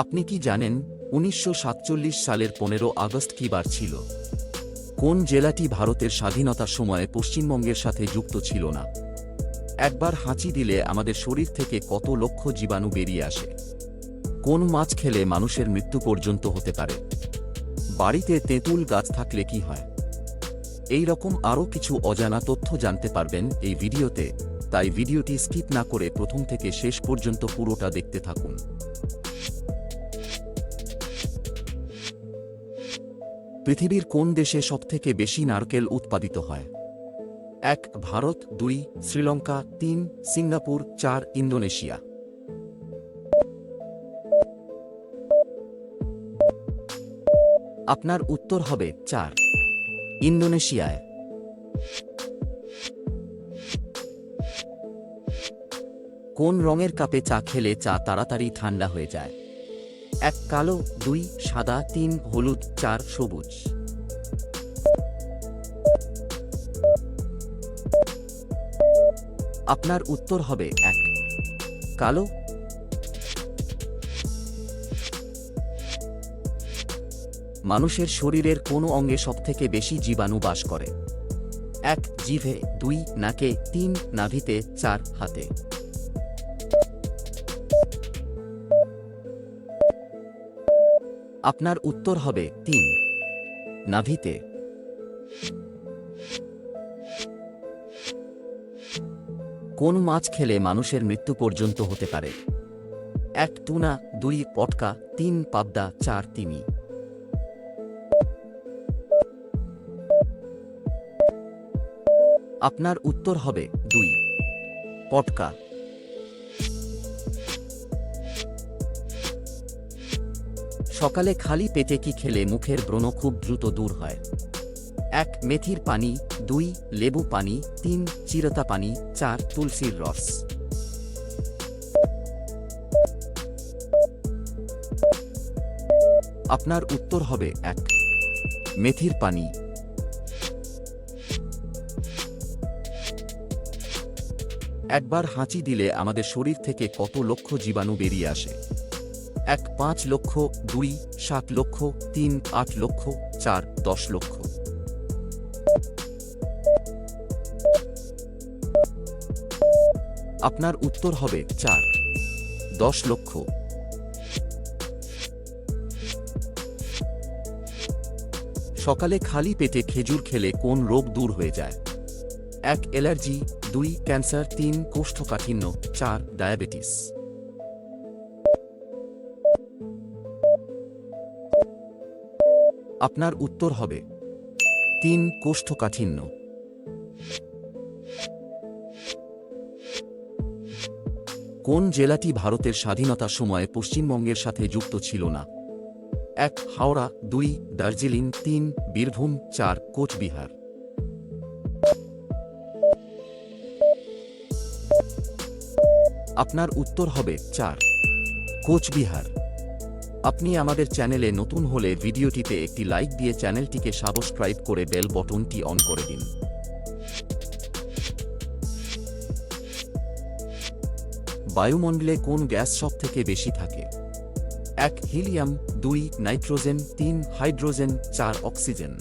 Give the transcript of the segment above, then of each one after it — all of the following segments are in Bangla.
আপনি কি জানেন ১৯৪৭ সালের ১৫ আগস্ট কী বার ছিল? কোন জেলাটি ভারতের স্বাধীনতার সময়ে পশ্চিমবঙ্গের সাথে যুক্ত ছিল না? একবার হাঁচি দিলে আমাদের শরীর থেকে কত লক্ষ জীবাণু বেরিয়ে আসে? কোন মাছ খেলে মানুষের মৃত্যু পর্যন্ত হতে পারে? বাড়িতে তেঁতুল গাছ থাকলে কি হয়? এই রকম আরও কিছু অজানা তথ্য জানতে পারবেন এই ভিডিওতে, তাই ভিডিওটি স্কিপ না করে প্রথম থেকে শেষ পর্যন্ত পুরোটা দেখতে থাকুন। পৃথিবীর কোন দেশে সবথেকে বেশি নারকেল উৎপাদিত হয়? ১ ভারত, ২ শ্রীলঙ্কা, ৩ সিঙ্গাপুর, ৪ ইন্দোনেশিয়া। আপনার উত্তর হবে ৪ ইন্দোনেশিয়ায়। কোন রঙের কাপে চা খেলে চা তাড়াতাড়ি ঠান্ডা হয়ে যায়? ১ কালো, ২ সাদা, ৩ হলুদ, ৪ সবুজ। আপনার উত্তর হবে ১ কালো। মানুষের শরীরের কোন অঙ্গে সবথেকে বেশি জীবাণু বাস করে? ১ জিভে, ২ নাকে, ৩ নাভিতে, ৪ হাতে। আপনার উত্তর হবে ৩ নাভিতে। কোন মাছ খেলে মানুষের মৃত্যু পর্যন্ত হতে পারে? ১ টুনা, ২ পটকা, ৩ পাবদা, ৪ তিমি। আপনার উত্তর হবে ২ পটকা। সকালে খালি পেটে কি খেলে মুখের ব্রণ খুব দ্রুত দূর হয়? ১ মেথির পানি, ২ লেবু পানি, ৩ চিরতা পানি, ৪ তুলসীর রস। আপনার উত্তর হবে ১ মেথির পানি। একবার হাঁচি দিলে আমাদের শরীর থেকে কত লক্ষ জীবাণু বেরিয়ে আসে? ১ ৫ লক্ষ, ২ ৭ লক্ষ, ৩ ৮ লক্ষ, ৪ ১০ লক্ষ। আপনার উত্তর হবে ৪ ১০ লক্ষ। সকালে খালি পেটে খেজুর খেলে কোন রোগ দূর হয়ে যায়? ১ অ্যালার্জি, ২ ক্যান্সার, ৩ কোষ্ঠকাঠিন্য, ৪ ডায়াবেটিস। আপনার উত্তর হবে ৩ কোষ্ঠকাঠিন্য। কোন জেলাটি ভারতের স্বাধীনতার সময়ে পশ্চিমবঙ্গের সাথে যুক্ত ছিল না? ১ হাওড়া, ২ দার্জিলিং, ৩ বীরভূম, ৪ কোচবিহার। আপনার উত্তর হবে ৪ কোচবিহার। আপনি আমাদের চ্যানেলে নতুন হলে ভিডিওটিতে একটি লাইক দিয়ে চ্যানেলটিকে সাবস্ক্রাইব করে বেল বটনটি অন করে দিন। বায়ুমণ্ডলে কোন গ্যাস সবথেকে বেশি থাকে? ১ হিলিয়াম, ২ নাইট্রোজেন, ৩ হাইড্রোজেন, ৪ অক্সিজেন।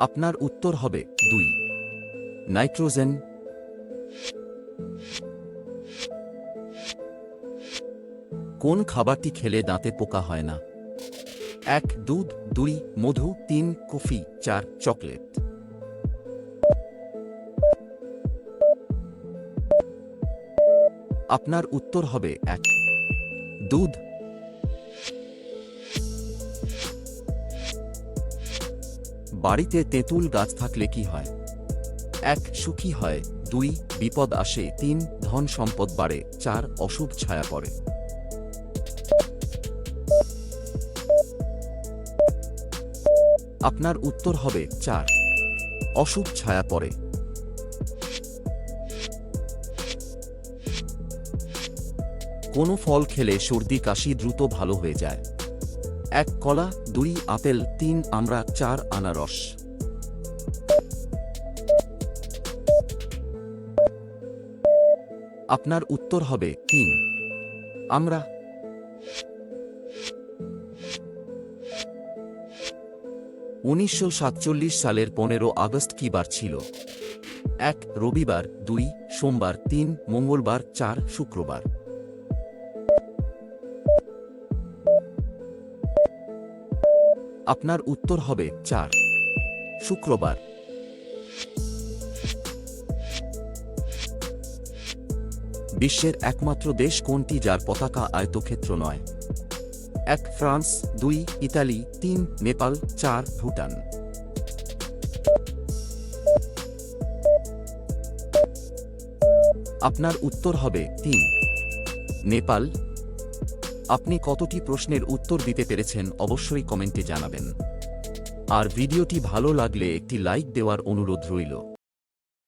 আপনার উত্তর হবে ২ নাইট্রোজেন। কোন খাবারটি খেলে দাঁতে পোকা হয় না? ১ দুধ, ২ মধু, ৩ কফি, ৪ চকলেট। আপনার উত্তর হবে ১ দুধ। বাড়িতে তেঁতুল গাছ থাকলে কি হয়? ১ সুখী হয়, ২ বিপদ আসে, ৩ ধন সম্পদ বাড়ে, ৪ অশুভ ছায়া পড়ে। আপনার উত্তর হবে ৪ অশুভ ছায়া পড়ে। কোনো ফল খেলে সর্দি কাশি দ্রুত ভালো হয়ে যায়? ১ কলা, ২ আপেল, ৩ আমড়া, ৪ আনারস। আপনার উত্তর হবে 3। আমরা 1947 সালের 15 আগস্ট কী বার ছিল? 1 রবিবার, 2 সোমবার, 3 মঙ্গলবার, 4 শুক্রবার। আপনার উত্তর হবে 4 শুক্রবার। বিশ্বের একমাত্র দেশ কোনটি যার পতাকা আয়তক্ষেত্র নয়? 1 ফ্রান্স, 2 ইতালি, 3 নেপাল, 4 ভুটান। আপনার উত্তর হবে 3 নেপাল। আপনি কতটি প্রশ্নের উত্তর দিতে পেরেছেন অবশ্যই কমেন্টে জানাবেন। আর ভিডিওটি ভালো লাগলে একটি লাইক দেওয়ার অনুরোধ রইল।